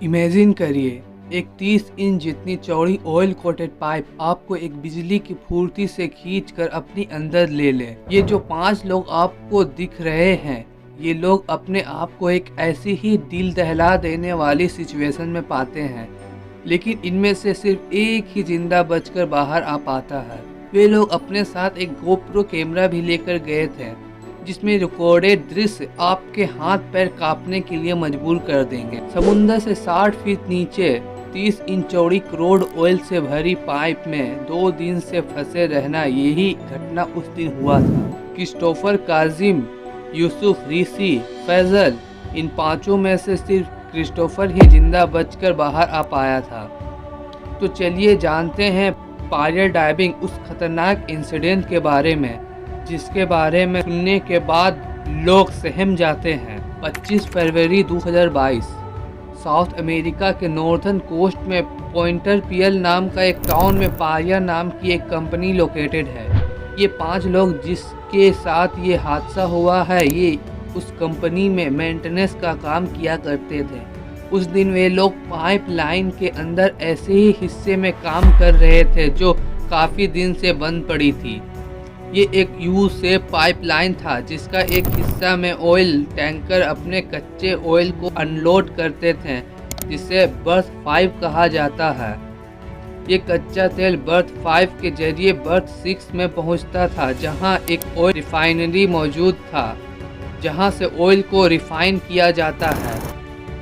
Imagine करिए, एक 30 inch जितनी चौड़ी ऑयल कोटेड पाइप आपको एक बिजली की फुर्ती से खींचकर अपनी अंदर ले ले। ये जो 5 लोग आपको दिख रहे हैं, ये लोग अपने आप को एक ऐसी ही दिल दहला देने वाली सिचुएशन में पाते हैं, लेकिन इनमें से सिर्फ एक ही जिंदा बचकर बाहर आ पाता है। वे लोग अपने साथ एक गोप्रो कैमरा भी लेकर गए थे, जिसमें रिकॉर्डेड दृश्य आपके हाथ पैर कांपने के लिए मजबूर कर देंगे। समुद्र से 60 फीट नीचे 30 इंच चौड़ी क्रूड ऑयल से भरी पाइप में 2 दिन से फंसे रहना, यही घटना उस दिन हुआ था। क्रिस्टोफर, काजिम, यूसुफ, ऋषि, फैजल, इन 5 में से सिर्फ क्रिस्टोफर ही जिंदा बचकर बाहर आ पाया था। तो चलिए जानते हैं पायलट डाइविंग उस खतरनाक इंसिडेंट के बारे में, जिसके बारे में सुनने के बाद लोग सहम जाते हैं। 25 फरवरी 2022 साउथ अमेरिका के नॉर्थर्न कोस्ट में पॉइंटर पियल नाम का एक टाउन में पाया नाम की एक कंपनी लोकेटेड है। ये 5 लोग जिसके साथ ये हादसा हुआ है, ये उस कंपनी में मेंटेनेंस का काम किया करते थे। उस दिन वे लोग पाइप लाइन के अंदर ऐसे ही हिस्से में काम कर रहे थे जो काफ़ी दिन से बंद पड़ी थी। ये एक यू शेप पाइपलाइन था, जिसका एक हिस्सा में ऑयल टैंकर अपने कच्चे ऑयल को अनलोड करते थे, जिसे बर्थ 5 कहा जाता है। ये कच्चा तेल बर्थ 5 के जरिए बर्थ 6 में पहुंचता था, जहां एक ऑयल रिफाइनरी मौजूद था, जहां से ऑयल को रिफाइन किया जाता है।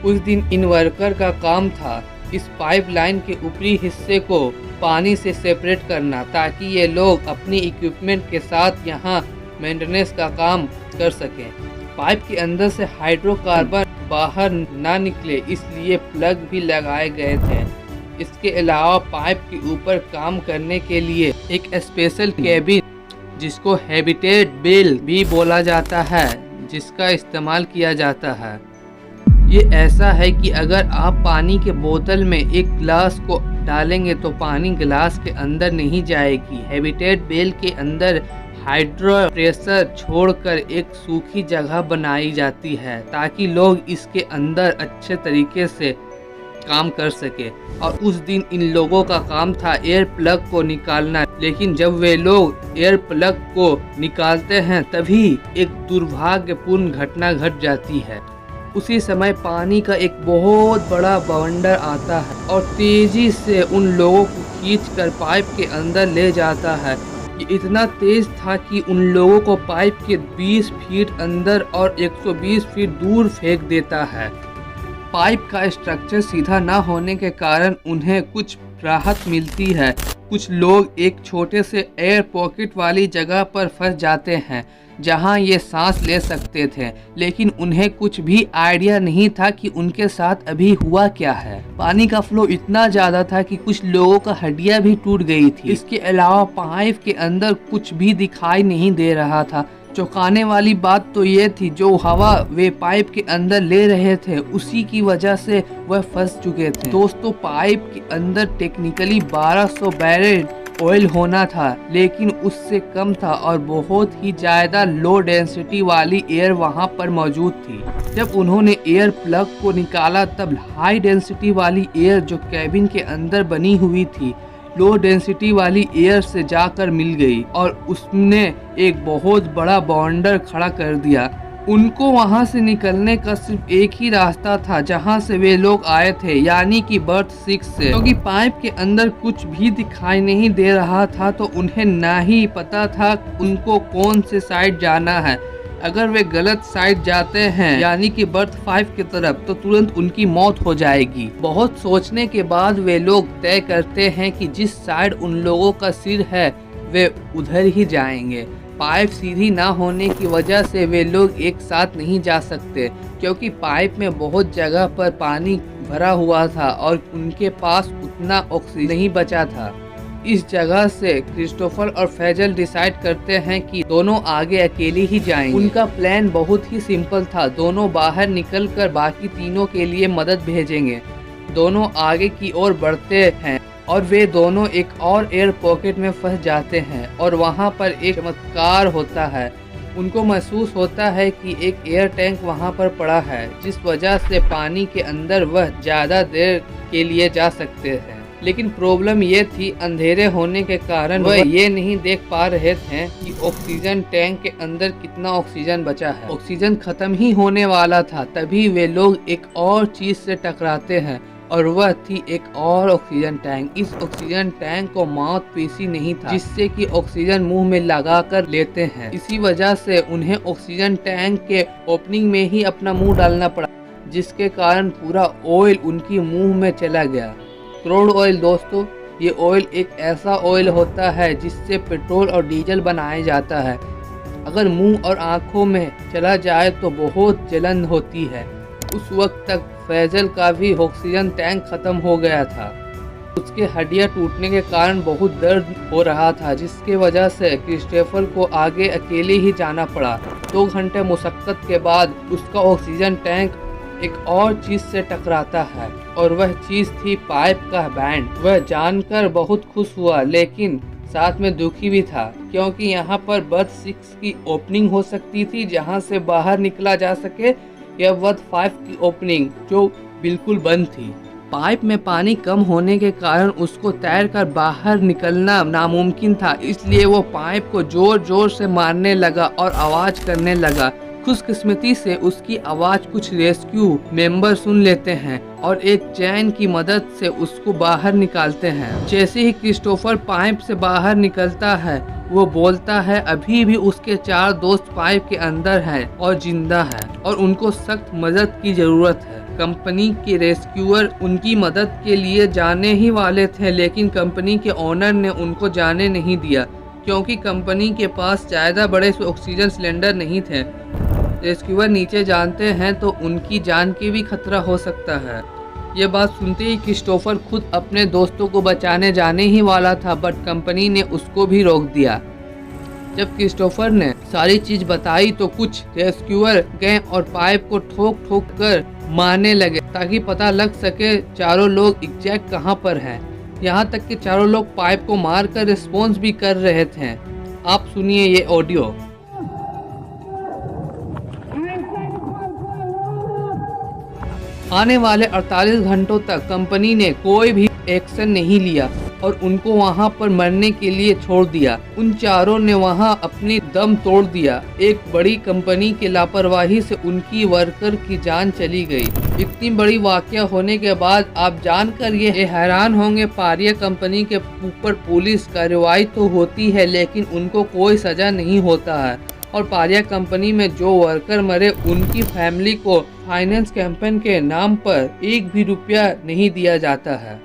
उस दिन इन वर्कर का काम था इस पाइपलाइन के ऊपरी हिस्से को पानी से सेपरेट करना, ताकि ये लोग अपनी इक्विपमेंट के साथ यहाँ मेंटेनेंस का काम कर सकें। पाइप के अंदर से हाइड्रोकार्बन बाहर ना निकले, इसलिए प्लग भी लगाए गए थे। इसके अलावा पाइप के ऊपर काम करने के लिए एक स्पेशल केबिन, जिसको हैबिटेट बेल भी बोला जाता है, जिसका इस्तेमाल किया जाता है। ये ऐसा है कि अगर आप पानी के बोतल में एक गिलास को डालेंगे तो पानी गिलास के अंदर नहीं जाएगी। हैबिटेट बेल के अंदर हाइड्रो प्रेशर छोड़कर एक सूखी जगह बनाई जाती है, ताकि लोग इसके अंदर अच्छे तरीके से काम कर सके। और उस दिन इन लोगों का काम था एयर प्लग को निकालना, लेकिन जब वे लोग एयर प्लग को निकालते हैं तभी एक दुर्भाग्यपूर्ण घटना घट जाती है। उसी समय पानी का एक बहुत बड़ा बवंडर आता है और तेजी से उन लोगों को खींचकर पाइप के अंदर ले जाता है। ये इतना तेज था कि उन लोगों को पाइप के 20 फीट अंदर और 120 फीट दूर फेंक देता है। पाइप का स्ट्रक्चर सीधा ना होने के कारण उन्हें कुछ राहत मिलती है। कुछ लोग एक छोटे से एयर पॉकेट वाली जगह पर फंस जाते हैं, जहां ये सांस ले सकते थे, लेकिन उन्हें कुछ भी आइडिया नहीं था कि उनके साथ अभी हुआ क्या है। पानी का फ्लो इतना ज़्यादा था कि कुछ लोगों का हड्डियां भी टूट गई थी। इसके अलावा पाइप के अंदर कुछ भी दिखाई नहीं दे रहा था। चौंकाने वाली बात तो ये थी, जो हवा वे पाइप के अंदर ले रहे थे, उसी की वजह से वह फंस चुके थे। दोस्तों, पाइप के अंदर टेक्निकली 1200 बैरल ऑयल होना था, लेकिन उससे कम था और बहुत ही ज़्यादा लो डेंसिटी वाली एयर वहां पर मौजूद थी। जब उन्होंने एयर प्लग को निकाला, तब हाई डेंसिटी वाली एयर जो कैबिन के अंदर बनी हुई थी, लो डेंसिटी वाली एयर से जाकर मिल गई और उसने एक बहुत बड़ा बाउंडर खड़ा कर दिया। उनको वहां से निकलने का सिर्फ एक ही रास्ता था, जहां से वे लोग आए थे, यानी कि बर्थ 6 से। क्योंकि पाइप के अंदर कुछ भी दिखाई नहीं दे रहा था, तो उन्हें ना ही पता था उनको कौन से साइड जाना है। अगर वे गलत साइड जाते हैं, यानी कि बर्थ 5 की तरफ, तो तुरंत उनकी मौत हो जाएगी। बहुत सोचने के बाद वे लोग तय करते हैं कि जिस साइड उन लोगों का सिर है, वे उधर ही जाएंगे। पाइप सीधी ना होने की वजह से वे लोग एक साथ नहीं जा सकते, क्योंकि पाइप में बहुत जगह पर पानी भरा हुआ था और उनके पास उतना ऑक्सीजन नहीं बचा था। इस जगह से क्रिस्टोफर और फैजल डिसाइड करते हैं कि दोनों आगे अकेले ही जाएंगे। उनका प्लान बहुत ही सिंपल था। दोनों बाहर निकलकर बाकी तीनों के लिए मदद भेजेंगे। दोनों आगे की ओर बढ़ते हैं और वे दोनों एक और एयर पॉकेट में फंस जाते हैं और वहां पर एक चमत्कार होता है। उनको महसूस होता है कि एक एयर टैंक वहां पर पड़ा है, जिस वजह से पानी के अंदर वह ज़्यादा देर के लिए जा सकते हैं। लेकिन प्रॉब्लम ये थी, अंधेरे होने के कारण वह ये नहीं देख पा रहे थे कि ऑक्सीजन टैंक के अंदर कितना ऑक्सीजन बचा है। ऑक्सीजन खत्म ही होने वाला था, तभी वे लोग एक और चीज से टकराते हैं और वह थी एक और ऑक्सीजन टैंक। इस ऑक्सीजन टैंक को माउथपीस नहीं था, जिससे कि ऑक्सीजन मुंह में लगा कर लेते हैं। इसी वजह से उन्हें ऑक्सीजन टैंक के ओपनिंग में ही अपना मुंह डालना पड़ा, जिसके कारण पूरा ऑयल उनकी मुंह में चला गया। क्रूड ऑयल दोस्तों, ये ऑयल एक ऐसा ऑयल होता है जिससे पेट्रोल और डीजल बनाया जाता है। अगर मुंह और आंखों में चला जाए तो बहुत जलन होती है। उस वक्त तक फैजल का भी ऑक्सीजन टैंक खत्म हो गया था। उसके हड्डियां टूटने के कारण बहुत दर्द हो रहा था, जिसके वजह से क्रिस्टोफर को आगे अकेले ही जाना पड़ा। 2 घंटे मुशक्कत के बाद उसका ऑक्सीजन टैंक एक और चीज से टकराता है और वह चीज थी पाइप का बैंड। वह जानकर बहुत खुश हुआ, लेकिन साथ में दुखी भी था, क्योंकि यहाँ पर बर्थ 6 की ओपनिंग हो सकती थी जहाँ से बाहर निकला जा सके, या बर्थ 5 की ओपनिंग जो बिल्कुल बंद थी। पाइप में पानी कम होने के कारण उसको तैरकर बाहर निकलना नामुमकिन था, इसलिए वो पाइप को जोर जोर से मारने लगा और आवाज करने लगा। खुशकिस्मती से उसकी आवाज कुछ रेस्क्यू मेंबर सुन लेते हैं और एक चैन की मदद से उसको बाहर निकालते हैं। जैसे ही क्रिस्टोफर पाइप से बाहर निकलता है, वो बोलता है अभी भी उसके 4 दोस्त पाइप के अंदर हैं और जिंदा हैं और उनको सख्त मदद की जरूरत है। कंपनी के रेस्क्यूअर उनकी मदद के लिए जाने ही वाले थे, लेकिन कंपनी के ओनर ने उनको जाने नहीं दिया, क्योंकि कंपनी के पास ज़्यादा बड़े ऑक्सीजन सिलेंडर नहीं थे। रेस्क्यूअर नीचे जानते हैं तो उनकी जान की भी खतरा हो सकता है। ये बात सुनते ही क्रिस्टोफर खुद अपने दोस्तों को बचाने जाने ही वाला था, बट कंपनी ने उसको भी रोक दिया। जब क्रिस्टोफर ने सारी चीज बताई तो कुछ रेस्क्यूअर गए और पाइप को ठोक ठोक कर मारने लगे, ताकि पता लग सके चारों लोग एग्जैक्ट कहाँ पर हैं। यहाँ तक कि चारों लोग पाइप को मारकर रिस्पॉन्स भी कर रहे थे। आप सुनिए ये ऑडियो। आने वाले 48 घंटों तक कंपनी ने कोई भी एक्शन नहीं लिया और उनको वहां पर मरने के लिए छोड़ दिया। उन चारों ने वहां अपनी दम तोड़ दिया। एक बड़ी कंपनी की लापरवाही से उनकी वर्कर की जान चली गई। इतनी बड़ी वाकया होने के बाद आप जानकर ये हैरान होंगे, पारिया कंपनी के ऊपर पुलिस कार्रवाई तो होती है, लेकिन उनको कोई सजा नहीं होता है। और पारिया कंपनी में जो वर्कर मरे, उनकी फैमिली को फाइनेंस कैंपेन के नाम पर 1 भी रुपया नहीं दिया जाता है।